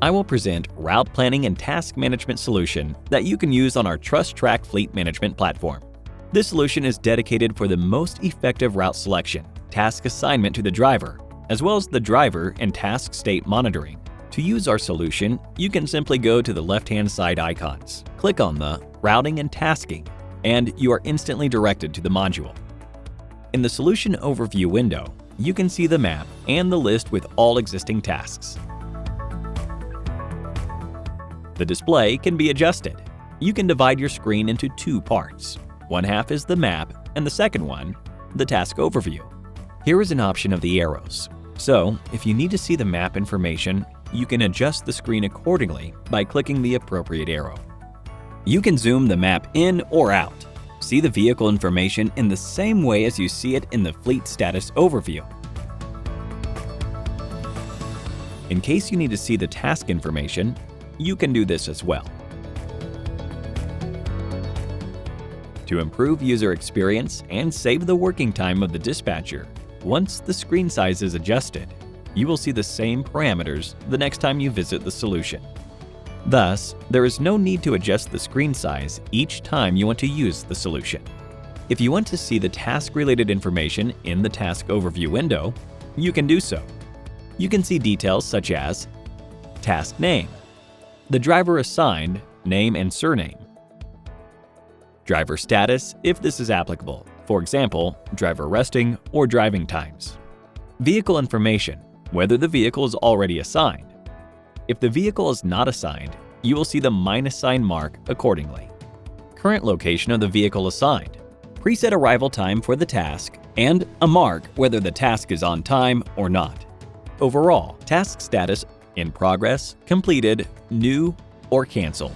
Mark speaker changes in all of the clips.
Speaker 1: I will present route planning and task management solution that you can use on our TrustTrack fleet management platform. This solution is dedicated for the most effective route selection, task assignment to the driver, as well as the driver and task state monitoring. To use our solution, you can simply go to the left-hand side icons, click on the Routing and Tasking, and you are instantly directed to the module. In the Solution Overview window, you can see the map and the list with all existing tasks. The display can be adjusted. You can divide your screen into two parts. One half is the map, and the second one, the task overview. Here is an option of the arrows. So, if you need to see the map information, you can adjust the screen accordingly by clicking the appropriate arrow. You can zoom the map in or out. See the vehicle information in the same way as you see it in the fleet status overview. In case you need to see the task information, you can do this as well. To improve user experience and save the working time of the dispatcher, once the screen size is adjusted, you will see the same parameters the next time you visit the solution. Thus, there is no need to adjust the screen size each time you want to use the solution. If you want to see the task-related information in the Task Overview window, you can do so. You can see details such as task name, the driver assigned, name and surname, driver status if this is applicable, for example, driver resting or driving times, vehicle information, whether the vehicle is already assigned. If the vehicle is not assigned, you will see the minus sign mark accordingly. Current location of the vehicle assigned, preset arrival time for the task, and a mark whether the task is on time or not. Overall, task status in progress, completed, new, or canceled.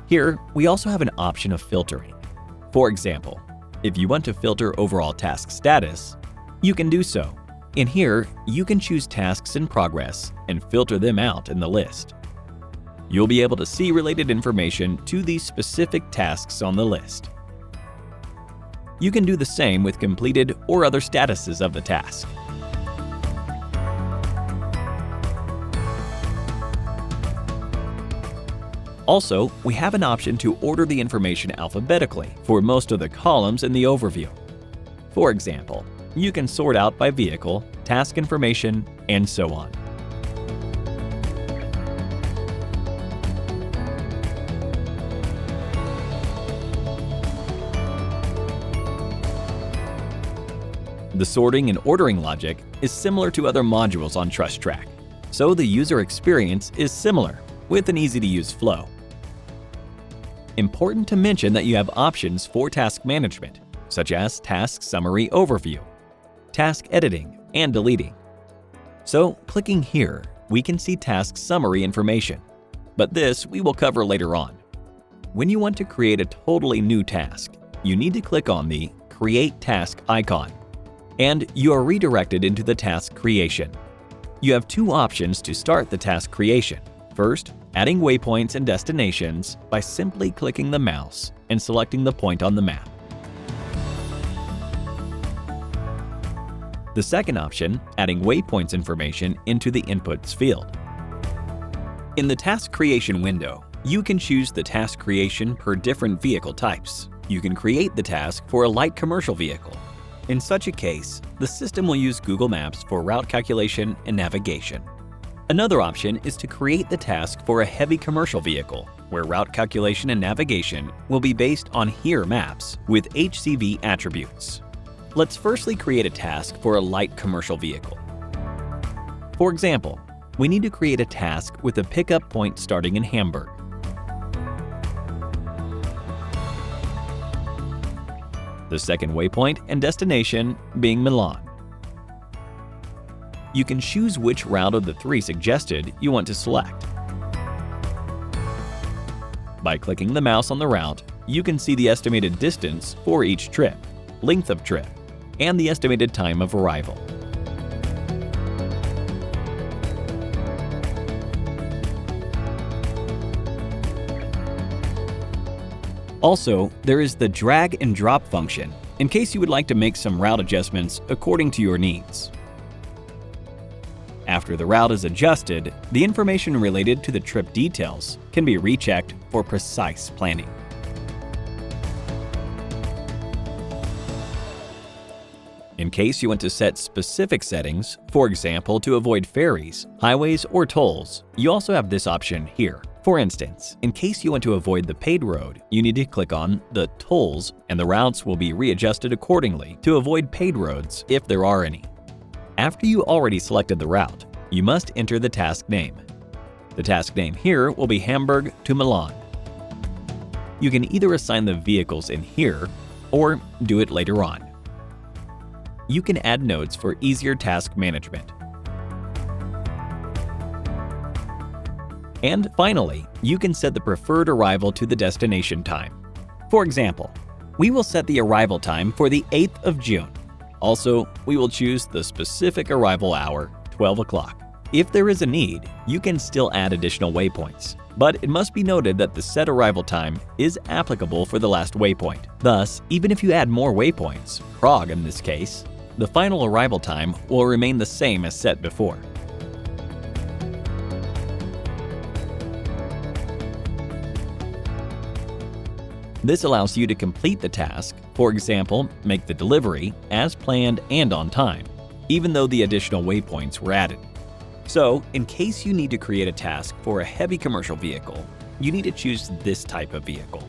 Speaker 1: Here, we also have an option of filtering. For example, if you want to filter overall task status, you can do so. In here, you can choose tasks in progress and filter them out in the list. You'll be able to see related information to these specific tasks on the list. You can do the same with completed or other statuses of the task. Also, we have an option to order the information alphabetically for most of the columns in the overview. For example, you can sort out by vehicle, task information, and so on. The sorting and ordering logic is similar to other modules on TrustTrack, so the user experience is similar with an easy-to-use flow. Important to mention that you have options for task management, such as Task Summary Overview, Task Editing, and Deleting. So, clicking here, we can see task summary information, but this we will cover later on. When you want to create a totally new task, you need to click on the Create Task icon, and you are redirected into the task creation. You have two options to start the task creation. First, adding waypoints and destinations by simply clicking the mouse and selecting the point on the map. The second option, adding waypoints information into the inputs field. In the task creation window, you can choose the task creation per different vehicle types. You can create the task for a light commercial vehicle. In such a case, the system will use Google Maps for route calculation and navigation. Another option is to create the task for a heavy commercial vehicle, where route calculation and navigation will be based on HERE maps with HCV attributes. Let's firstly create a task for a light commercial vehicle. For example, we need to create a task with a pickup point starting in Hamburg. The second waypoint and destination being Milan. You can choose which route of the three suggested you want to select. By clicking the mouse on the route, you can see the estimated distance for each trip, length of trip, and the estimated time of arrival. Also, there is the drag and drop function in case you would like to make some route adjustments according to your needs. After the route is adjusted, the information related to the trip details can be rechecked for precise planning. In case you want to set specific settings, for example to avoid ferries, highways, or tolls, you also have this option here. For instance, in case you want to avoid the paid road, you need to click on the tolls and the routes will be readjusted accordingly to avoid paid roads if there are any. After you already selected the route, you must enter the task name. The task name here will be Hamburg to Milan. You can either assign the vehicles in here or do it later on. You can add notes for easier task management. And finally, you can set the preferred arrival to the destination time. For example, we will set the arrival time for the 8th of June. Also, we will choose the specific arrival hour, 12 o'clock. If there is a need, you can still add additional waypoints, but it must be noted that the set arrival time is applicable for the last waypoint. Thus, even if you add more waypoints, Prague in this case, the final arrival time will remain the same as set before. This allows you to complete the task, for example, make the delivery as planned and on time, even though the additional waypoints were added. So, in case you need to create a task for a heavy commercial vehicle, you need to choose this type of vehicle.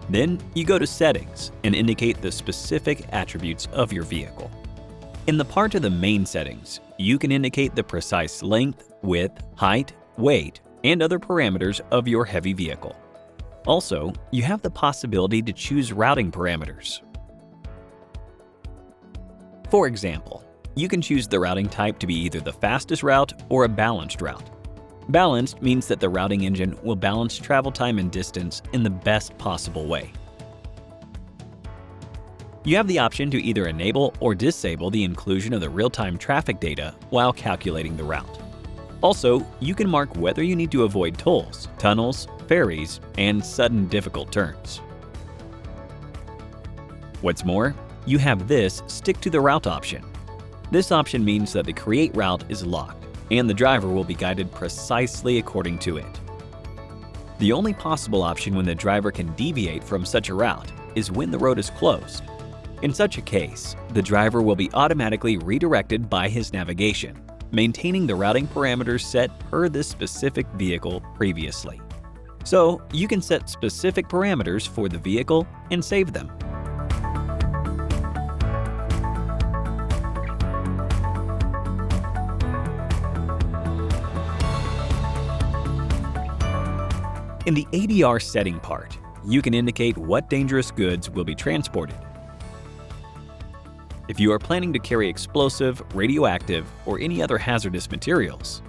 Speaker 1: Then you go to Settings and indicate the specific attributes of your vehicle. In the part of the main settings, you can indicate the precise length, width, height, weight, and other parameters of your heavy vehicle. Also, you have the possibility to choose routing parameters. For example, you can choose the routing type to be either the fastest route or a balanced route. Balanced means that the routing engine will balance travel time and distance in the best possible way. You have the option to either enable or disable the inclusion of the real-time traffic data while calculating the route. Also, you can mark whether you need to avoid tolls, tunnels, ferries, and sudden difficult turns. What's more, you have this Stick to the Route option. This option means that the Create Route is locked, and the driver will be guided precisely according to it. The only possible option when the driver can deviate from such a route is when the road is closed. In such a case, the driver will be automatically redirected by his navigation, maintaining the routing parameters set per this specific vehicle previously. So, you can set specific parameters for the vehicle and save them. In the ADR setting part, you can indicate what dangerous goods will be transported. If you are planning to carry explosive, radioactive, or any other hazardous materials,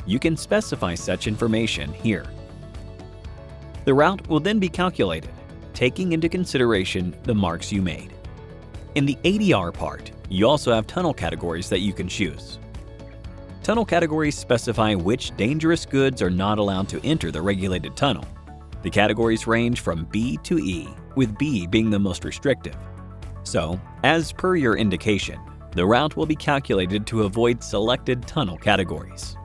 Speaker 1: you can specify such information here. The route will then be calculated, taking into consideration the marks you made. In the ADR part, you also have tunnel categories that you can choose. Tunnel categories specify which dangerous goods are not allowed to enter the regulated tunnel. The categories range from B to E, with B being the most restrictive. So, as per your indication, the route will be calculated to avoid selected tunnel categories.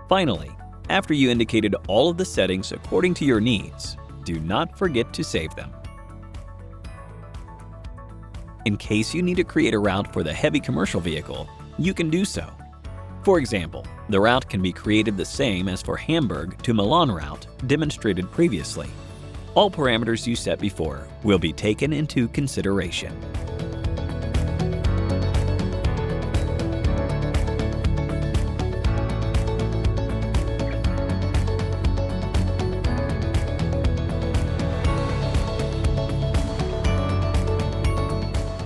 Speaker 1: Finally, after you indicated all of the settings according to your needs, do not forget to save them. In case you need to create a route for the heavy commercial vehicle, you can do so. For example, the route can be created the same as for Hamburg to Milan route demonstrated previously. All parameters you set before will be taken into consideration.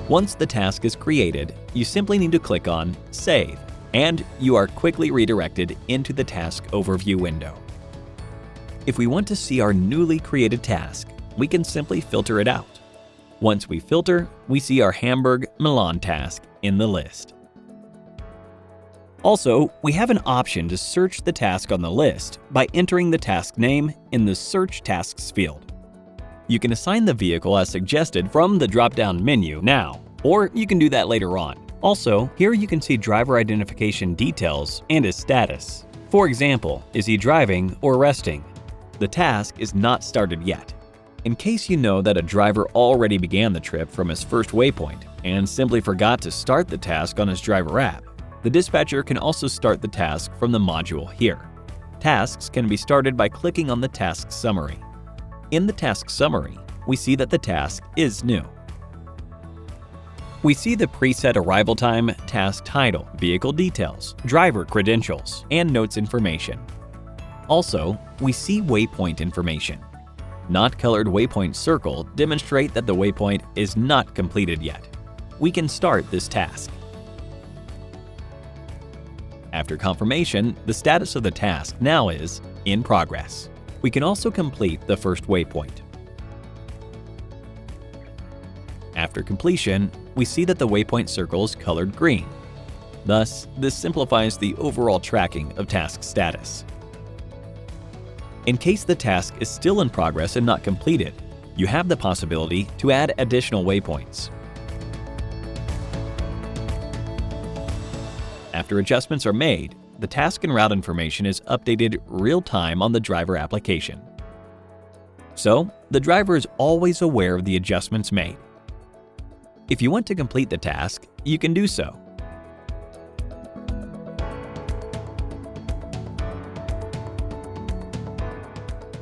Speaker 1: Once the task is created, you simply need to click on Save, and you are quickly redirected into the task overview window. If we want to see our newly created task, we can simply filter it out. Once we filter, we see our Hamburg-Milan task in the list. Also, we have an option to search the task on the list by entering the task name in the Search Tasks field. You can assign the vehicle as suggested from the drop-down menu now, or you can do that later on. Also, here you can see driver identification details and his status. For example, is he driving or resting? The task is not started yet. In case you know that a driver already began the trip from his first waypoint and simply forgot to start the task on his driver app, the dispatcher can also start the task from the module here. Tasks can be started by clicking on the task summary. In the task summary, we see that the task is new. We see the preset arrival time, task title, vehicle details, driver credentials, and notes information. Also, we see waypoint information. Not colored waypoint circle demonstrate that the waypoint is not completed yet. We can start this task. After confirmation, the status of the task now is in progress. We can also complete the first waypoint. After completion, we see that the waypoint circle is colored green. Thus, this simplifies the overall tracking of task status. In case the task is still in progress and not completed, you have the possibility to add additional waypoints. After adjustments are made, the task and route information is updated real-time on the driver application. So, the driver is always aware of the adjustments made. If you want to complete the task, you can do so.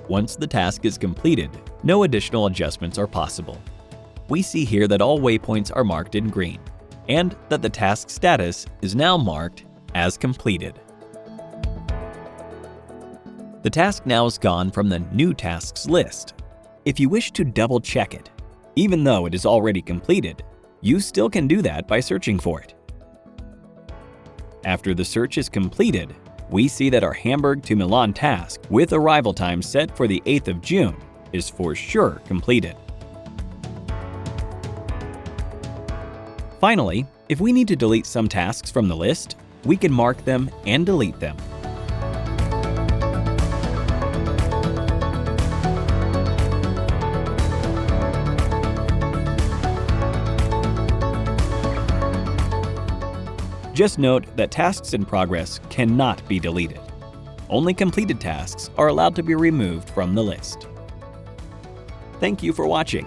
Speaker 1: Once the task is completed, no additional adjustments are possible. We see here that all waypoints are marked in green, and that the task status is now marked as completed. The task now is gone from the New Tasks list. If you wish to double-check it, even though it is already completed, you still can do that by searching for it. After the search is completed, we see that our Hamburg to Milan task with arrival time set for the 8th of June is for sure completed. Finally, if we need to delete some tasks from the list, we can mark them and delete them. Just note that tasks in progress cannot be deleted. Only completed tasks are allowed to be removed from the list. Thank you for watching.